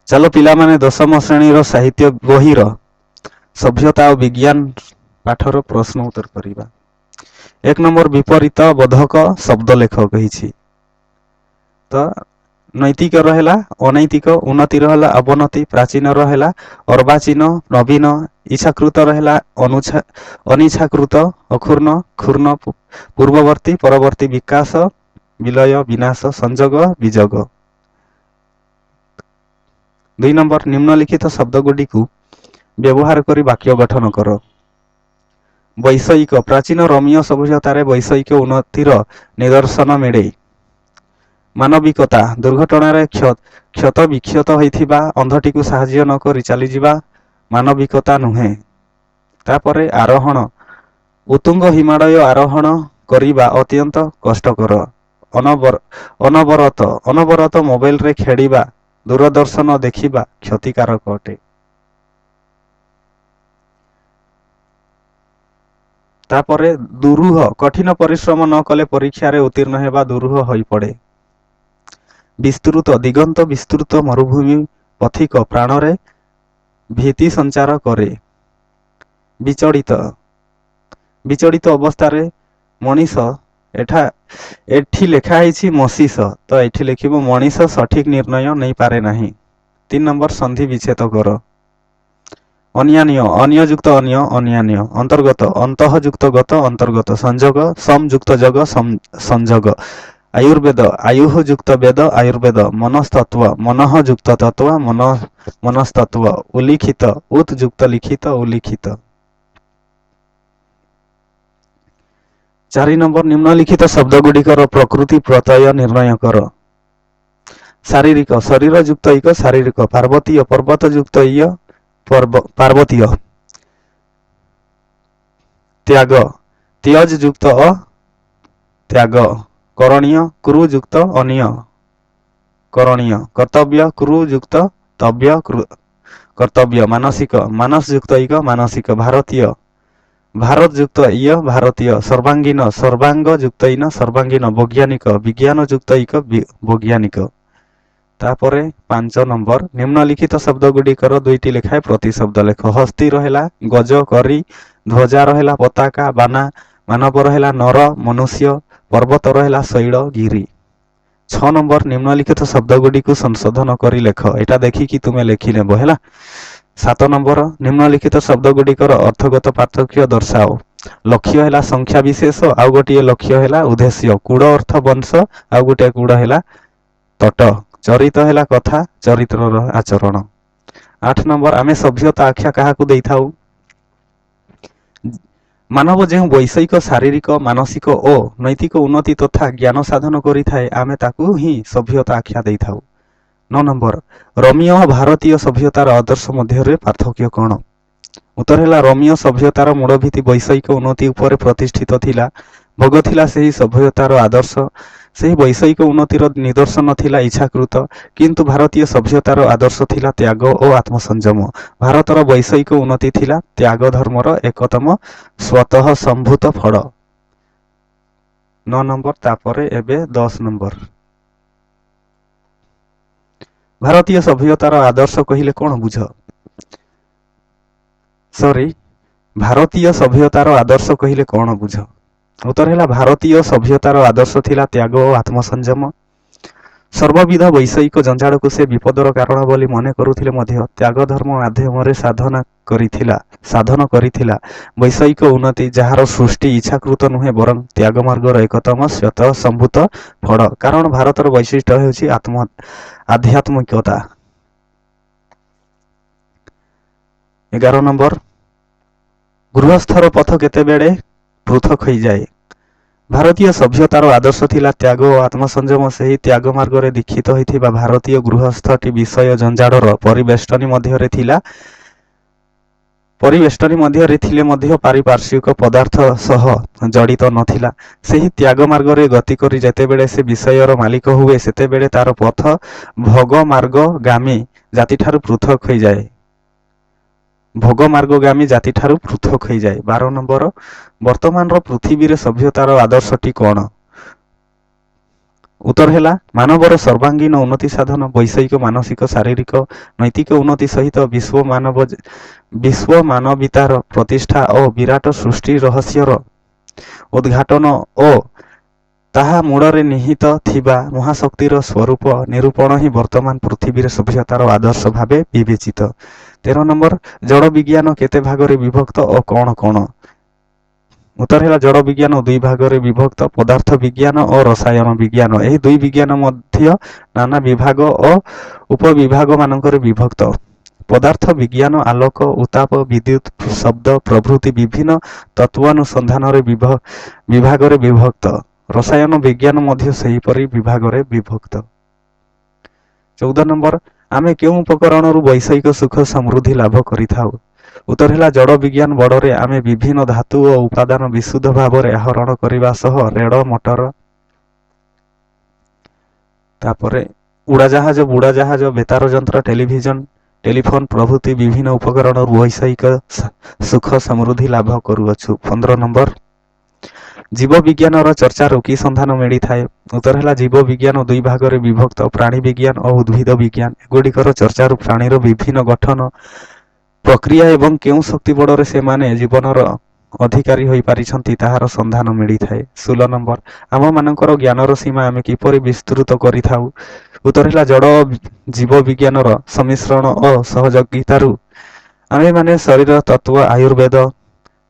चलो पिला माने दशम श्रेणी साहित्य बहीर सभ्यता और विज्ञान पाठर प्रश्न उत्तर करिबा। एक नंबर विपरीत बोधक शब्द लेख कही तो नैतिक रहा अनैतिक उन्नति रहा अवनति प्राचीन रहा अर्वाचीन नवीन इच्छाकृत रहा अनिच्छाकृत अक्षुर्ण क्षुर्ण पूर्ववर्ती परवर्ती विकास विलय विनाश संजोग विजोग। 2 नंबर निम्नलिखित शब्दगुडी को व्यवहार करी वाक्य गठन कर। वैषयिक प्राचीन रोमियो सभ्यतार वैषयिक उन्नतिर निदर्शन मिले। मानविकता दुर्घटनार क्षत विक्षत होइथिबा अंधटी को साहाय्य न करी चली जिबा मानविकता नुहे। तापरे आरोहण उत्तुंग हिमालय आरोहण करिबा अत्यंत कष्टकर। अनवरत मोबाइल रे खेलिबा दूरदर्शन देखिबा क्षतिकारक अटे। तापरे दुरूह कठिन परिश्रम न कले परीक्षा रे उत्तीर्ण हेबा दुरूह होई पड़े। विस्तृत दिगंत विस्तृत मरुभूमि पथिक प्राणरे भीति संचार करे। विचलित विचलित अवस्था रे मनीष एठी लेखा है मशीष तो एठी लिखिबो मनीष सठिक निर्णय नहीं पारे नहीं। 3 नंबर संधि विच्छेद कर। अन्यान्य अन्ययुक्त अन्य अन्यान्य अंतर्गत अंतःयुक्त गत अंतर्गत संजोग समयुक्त जग संजोग। आयुर्वेद आयुयुक्त वेद आयुर्वेद मनस्तत्व मनःयुक्त तत्व मनस्तत्व उल्लिखित उत्युक्त लिखित उल्लिखित। 4 नंबर निम्नलिखित शब्दगुड़िकर प्रकृति प्रत्यय निर्णय कर। शारीरिक शरीर युक्त इक शारीरिक पार्वतीय पर्वत युक्त इ पार्वतीय त्याग त्यज युक्त अ त्याग करणीय क्रू युक्त अनिय करणीय कर्तव्य क्रू युक्त तव्य कर्तव्य मानसिक मानस युक्त इक मानसिक भारतीय भारत युक्त इय भारतीय सर्वांगीन सर्वांग युक्त इन सर्वांगीन वैज्ञानिक विज्ञान युक्त इक वैज्ञानिक। तापरे 5 नंबर निम्नलिखित शब्दगुड़िकर 2टी लेखाए प्रतिशब्द लेख। हस्ती रहा गज करी ध्वजा रहा पताका बाना मानव रहा नर मनुष्य पर्वत रहा शैल गिरी। 6 नंबर निम्नलिखित शब्दगुड़ी को संशोधन करी लेख। एटा देखिकी तुमे लेखि नेबो हैला। 7 नंबर निम्नलिखित शब्दगुड़िकर अर्थगत पार्थक्य दर्शाओ। लक्ष्य है संख्या विशेष आउ गोटे लक्ष्य है उद्देश्य। कूड़ अर्थ वंश आउ गोटे कूड़ है तट। चरित है कथा चरित्र आचरण। 8 नंबर आमे सभ्यता आख्या क्या दे था मानव जो वैषयिक शारीरिक मानसिक और नैतिक उन्नति तथा ज्ञान साधन करें आमे ताकू ही सभ्यता आख्या दे था। 9 नंबर रोमियो भारतीय सभ्यतार आदर्श मध्य पार्थक्य कौन। उत्तर है रोमियो सभ्यतार मूलभित्ति वैषयिक उन्नति उपर प्रतिष्ठित थिला। भोग थिला सेही सभ्यतार आदर्श से वैषयिक उन्नतिर निदर्शन थिला इच्छाकृत किंतु भारतीय सभ्यतार आदर्श थिला त्याग और आत्मसंयम। भारतर वैषयिक उन्नति थिला त्याग धर्मर एकतम स्वतः संभूत फल। 9 नंबर तापरे एबे 10 नंबर भारतीय सभ्यतार आदर्श कहिले कौन बुझ सॉरी भारतीय सभ्यतार आदर्श कहिले कौन बुझ। उत्तर है भारतीय सभ्यतार आदर्श थिला त्याग और आत्मसंयम। सर्वविध वैषयिक जंजाड़ को से विपदर कारण बोली मने करुथिले मध्य त्याग धर्म माध्यम साधन करिथिला वैषयिक उन्नति जहार सृष्टि इच्छाकृत नुहे बरं त्याग मार्गर एकतम स्वतः संभूत फल। कारण भारतर वैशिष्ट्य हेउछि आध्यात्मिकता। 11 नंबर गृहस्थर पथ केतेबेले पृथक हो जाए। भारतीय सभ्यतार आदर्श थिला त्याग और आत्मसंयम। से ही त्याग मार्ग रे दीक्षित होइथिबा भारतीय गृहस्थटी विषय जंजाड़र परिवेष्टनी मध्य थिला। परिवेष्टनी मध्य थिले मध्य पारिपार्श्विक पदार्थ सह जड़ित नथिला। से ही त्याग मार्ग रे गति करी जेतेबेले से विषयर मालिक हुए सेतेबेले तार पथ भोग मार्गगामी जाति ठारू पृथक हो जाए। भोग मार्गगामी जाति ठारू पृथक हो जाए। 12 नंबर वर्तमान पृथ्वी रे सभ्यतार आदर्शटी कौन। ଉତ୍ତର ହେଲା ମାନବର ସର୍ବାଙ୍ଗୀନ ଉନ୍ନତି ସାଧନ ବୈଷୟିକ ମାନସିକ ଶାରୀରିକ ନୈତିକ ଉନ୍ନତି ସହିତ ବିଶ୍ୱ ମାନବିତାର ପ୍ରତିଷ୍ଠା ଓ ବିରାଟ ସୃଷ୍ଟି ରହସ୍ୟର ଉଦ୍ଘାଟନ ଓ ତାହା ମୂଳରେ ନିହିତ ଥିବା ମହାଶକ୍ତିର ସ୍ୱରୂପ ନିରୂପଣ ହିଁ ବର୍ତ୍ତମାନ ପୃଥିବୀରେ ସଭ୍ୟତାର ଆଦର୍ଶ ଭାବେ ବିବେଚିତ। 13 ନମ୍ବର ଜଡ଼ ବିଜ୍ଞାନ କେତେ ଭାଗରେ ବିଭକ୍ତ ଓ କଣ କଣ? ଉତ୍ତର ହେଲା ଜଡ଼ ବିଜ୍ଞାନ ଦୁଇ ଭାଗରେ ବିଭକ୍ତ ପଦାର୍ଥ ବିଜ୍ଞାନ ଓ ରସାୟନ ବିଜ୍ଞାନ। ଏହି ଦୁଇ ବିଜ୍ଞାନ ମଧ୍ୟ ନାନା ବିଭାଗ ଓ ଉପବିଭାଗ ମାନଙ୍କରେ ବିଭକ୍ତ। ପଦାର୍ଥ ବିଜ୍ଞାନ ଆଲୋକ ଉତ୍ତାପ ବିଦ୍ୟୁତ୍ ଶବ୍ଦ ପ୍ରଭୃତି ବିଭିନ୍ନ ତତ୍ତ୍ୱାନୁସନ୍ଧାନରେ ବିଭାଗରେ ବିଭକ୍ତ। ରସାୟନ ବିଜ୍ଞାନ ମଧ୍ୟ ସେହିପରି ବିଭାଗରେ ବିଭକ୍ତ। 14 ନମ୍ବର ଆମେ କେଉଁ ଉପକରଣରୁ ବୈଷୟିକ ସୁଖ ସମୃଦ୍ଧି ଲାଭ କରିଥାଉ? ଉତ୍ତର ହେଲା ଜଡ଼ ବିଜ୍ଞାନ ବଳରେ ଆମେ ବିଭିନ୍ନ ଧାତୁ ଓ ଉପାଦାନ ବିଶୁଦ୍ଧ ଭାବରେ ଆହରଣ କରିବା ସହ ରେଳ ମଟର ତାପରେ ଉଡ଼ାଜାହାଜ ବୁଡ଼ାଜାହାଜ ବେତାର ଯନ୍ତ୍ର ଟେଲିଭିଜନ ଟେଲିଫୋନ ପ୍ରଭୃତି ବିଭିନ୍ନ ଉପକରଣରୁ ବୈଷୟିକ ସୁଖ ସମୃଦ୍ଧି ଲାଭ କରୁଅଛୁ। 15 ନମ୍ବର ଜୀବ ବିଜ୍ଞାନର ଚର୍ଚ୍ଚାରୁ କି ସନ୍ଧାନ ମିଳିଥାଏ? ଉତ୍ତର ହେଲା ଜୀବ ବିଜ୍ଞାନ ଦୁଇ ଭାଗରେ ବିଭକ୍ତ ପ୍ରାଣୀ ବିଜ୍ଞାନ ଓ ଉଦ୍ଭିଦ ବିଜ୍ଞାନ। ଏଗୁଡ଼ିକର ଚର୍ଚ୍ଚାରୁ ପ୍ରାଣୀର ବିଭିନ୍ନ ଗଠନ ପ୍ରକ୍ରିୟା ଏବଂ କେଉଁ ଶକ୍ତି ବଳରେ ସେମାନେ ଜୀବନର ଅଧିକାରୀ ହୋଇପାରିଛନ୍ତି ତାହାର ସନ୍ଧାନ ମିଳିଥାଏ। 16 ନମ୍ବର ଆମମାନଙ୍କର ଜ୍ଞାନର ସୀମା ଆମେ କିପରି ବିସ୍ତୃତ କରିଥାଉ? ଉତ୍ତର ହେଲା ଜଡ଼ ଜୀବ ବିଜ୍ଞାନର ସମ୍ମିଶ୍ରଣ ଓ ସହଯୋଗିତାରୁ ଆମେମାନେ ଶରୀର ତତ୍ତ୍ୱ ଆୟୁର୍ବେଦ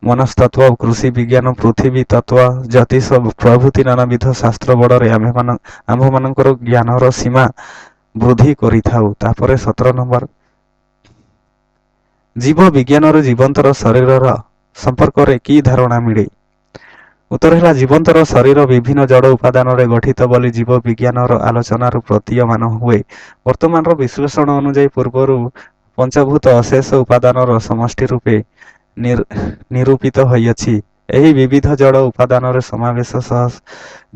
ମନସ୍ତତ୍ତ୍ୱ କୃଷି ବିଜ୍ଞାନ ପୃଥିବୀ ତତ୍ତ୍ୱ ଜ୍ୟୋତିଷ ପ୍ରଭୃତି ନାନାବିଧ ଶାସ୍ତ୍ର ବଳରେ ଆମ୍ଭମାନଙ୍କର ଜ୍ଞାନର ସୀମା ବୃଦ୍ଧି କରିଥାଉ। ତାପରେ 17 ନମ୍ବର ଜୀବ ବିଜ୍ଞାନର ଜୀବନ୍ତର ଶରୀରର ସମ୍ପର୍କରେ କି ଧାରଣା ମିଳେ? ଉତ୍ତର ହେଲା ଜୀବନ୍ତର ଶରୀର ବିଭିନ୍ନ ଜଡ଼ ଉପାଦାନରେ ଗଠିତ ବୋଲି ଜୀବ ବିଜ୍ଞାନର ଆଲୋଚନାରୁ ପ୍ରତୀୟମାନ ହୁଏ। ବର୍ତ୍ତମାନର ବିଶ୍ଳେଷଣ ଅନୁଯାୟୀ ପୂର୍ବରୁ ପଞ୍ଚଭୂତ ଅଶେଷ ଉପାଦାନର ସମଷ୍ଟି ରୂପେ ନିରୂପିତ ହୋଇଅଛି। ଏହି ବିବିଧ ଜଡ଼ ଉପାଦାନର ସମାବେଶ ସହ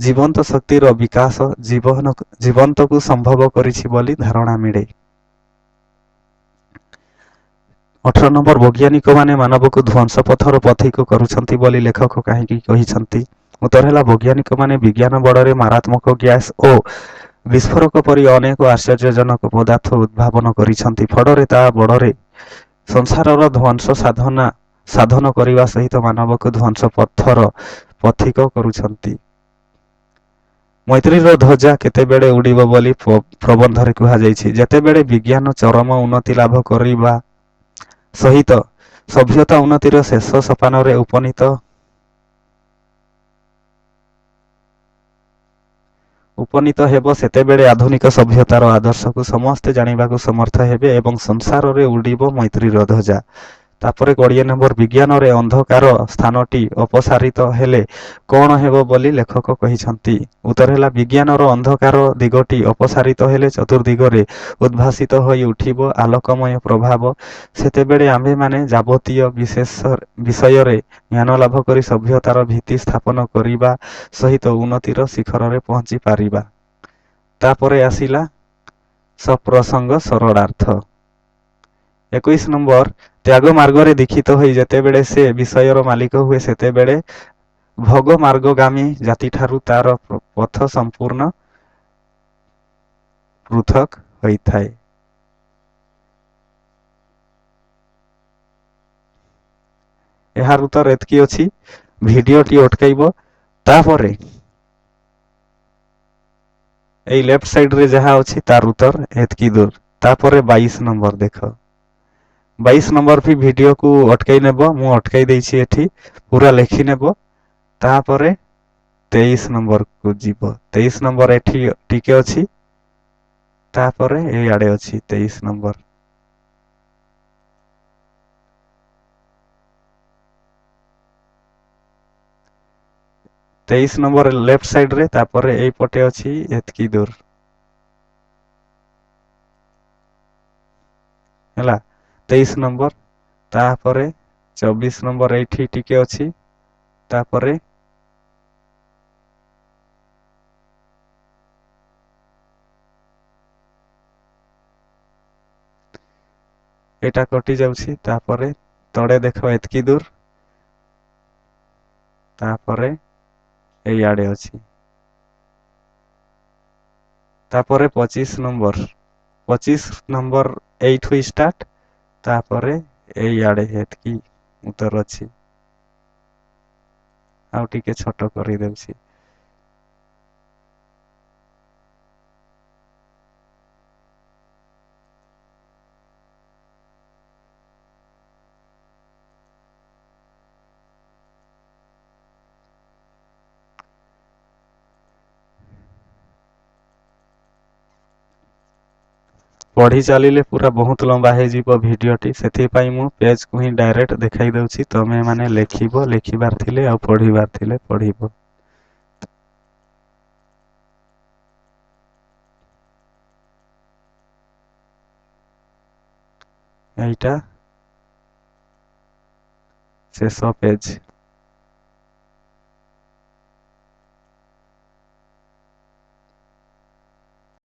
ଜୀବନ୍ତ ଶକ୍ତିର ବିକାଶ ଜୀବନ୍ତକୁ ସମ୍ଭବ କରିଛି ବୋଲି ଧାରଣା ମିଳେ। 18 ନମ୍ବର ବୈଜ୍ଞାନିକମାନେ ମାନବକୁ ଧ୍ୱଂସ ପଥର ପଥିକ କରୁଛନ୍ତି ବୋଲି ଲେଖକ କାହିଁକି କହିଛନ୍ତି? ଉତ୍ତର ହେଲା ବୈଜ୍ଞାନିକମାନେ ବିଜ୍ଞାନ ବଳରେ ମାରାତ୍ମକ ଗ୍ୟାସ ଓ ବିସ୍ଫୋରକ ପରି ଅନେକ ଆଶ୍ଚର୍ଯ୍ୟଜନକ ପଦାର୍ଥ ଉଦ୍ଭାବନ କରିଛନ୍ତି। ଫଳରେ ତାହା ବଳରେ ସଂସାରର ଧ୍ୱଂସ ସାଧନ କରିବା ସହିତ ମାନବକୁ ଧ୍ୱଂସ ପଥର ପଥିକ କରୁଛନ୍ତି। ମୈତ୍ରୀର ଧ୍ୱଜା କେତେବେଳେ ଉଡ଼ିବ ବୋଲି ପ୍ରବନ୍ଧରେ କୁହାଯାଇଛି? ଯେତେବେଳେ ବିଜ୍ଞାନ ଚରମ ଉନ୍ନତି ଲାଭ କରିବା ସହିତ ସଭ୍ୟତା ଉନ୍ନତିର ଶେଷ ସୋପାନରେ ଉପନୀତ ହେବ ସେତେବେଳେ ଆଧୁନିକ ସଭ୍ୟତାର ଆଦର୍ଶକୁ ସମସ୍ତେ ଜାଣିବାକୁ ସମର୍ଥ ହେବେ ଏବଂ ସଂସାରରେ ଉଡ଼ିବ ମୈତ୍ରୀର ଧ୍ୱଜା। ତାପରେ 20 ନମ୍ବର ବିଜ୍ଞାନରେ ଅନ୍ଧକାର ସ୍ଥାନଟି ଅପସାରିତ ହେଲେ କଣ ହେବ ବୋଲି ଲେଖକ କହିଛନ୍ତି? ଉତ୍ତର ହେଲା ବିଜ୍ଞାନର ଅନ୍ଧକାର ଦିଗଟି ଅପସାରିତ ହେଲେ ଚତୁର୍ଦିଗରେ ଉଦ୍ଭାସିତ ହୋଇ ଉଠିବ ଆଲୋକମୟ ପ୍ରଭାବ। ସେତେବେଳେ ଆମ୍ଭେମାନେ ଯାବତୀୟ ବିଷୟରେ ଜ୍ଞାନ ଲାଭ କରି ସଭ୍ୟତାର ଭିତ୍ତି ସ୍ଥାପନ କରିବା ସହିତ ଉନ୍ନତିର ଶିଖରରେ ପହଞ୍ଚି ପାରିବା। ତାପରେ ଆସିଲା ସପ୍ରସଙ୍ଗ ସରଳାର୍ଥ। 21 ନମ୍ବର ତ୍ୟାଗ ମାର୍ଗରେ ଦୀକ୍ଷିତ ହୋଇ ଯେତେବେଳେ ସେ ବିଷୟର ମାଲିକ ହୁଏ ସେତେବେଳେ ଭୋଗ ମାର୍ଗଗାମୀ ଜାତିଠାରୁ ତାର ପଥ ସମ୍ପୂର୍ଣ୍ଣ ପୃଥକ ହୋଇଥାଏ। ଏହାର ଉତ୍ତର ଏତିକି ଅଛି। ଭିଡିଓଟି ଅଟକାଇବ ତାପରେ ଏଇ ଲେଫ୍ଟ ସାଇଡରେ ଯାହା ଅଛି ତାର ଉତ୍ତର ଏତିକି ଦୂର। ତାପରେ 22 ନମ୍ବର ଦେଖ 22 ନମ୍ବର ବି ଭିଡିଓକୁ ଅଟକାଇ ନେବ। ମୁଁ ଅଟକାଇ ଦେଇଛି ଏଠି ପୁରା ଲେଖି ନେବ। ତାପରେ 23 ନମ୍ବରକୁ ଯିବ। 23 ନମ୍ବର ଏଠି ଟିକେ ଅଛି ତାପରେ ଏଇଆଡେ ଅଛି 23 ନମ୍ବର। ତେଇଶ ନମ୍ବର ଲେଫ୍ଟ ସାଇଡରେ ତାପରେ ଏଇପଟେ ଅଛି ଏତିକି ଦୂର ହେଲା 23 ନମ୍ବର। ତାପରେ 24 ନମ୍ବର ଏଇଠି ଟିକେ ଅଛି ତାପରେ ଏଇଟା କଟି ଯାଉଛି ତାପରେ ତଳେ ଦେଖ ଏତିକି ଦୂର ତାପରେ ଏଇଆଡେ ଅଛି। तापर 25 नंबर 25 नंबर एठू स्टार्ट तापर एई आड़े हेतकी उत्तर अछि आउ टिके छोट करि देउछि पढ़ी चलिले पूरा बहुत लंबा हे जीवो भिडियोटी सेथिपाई मु पेज को ही डायरेक्ट देखाई दउछि तमे माने लेखिबो लेखिबार थिले आ पढ़िबार थिले पढ़िबो एइटा शेष पेज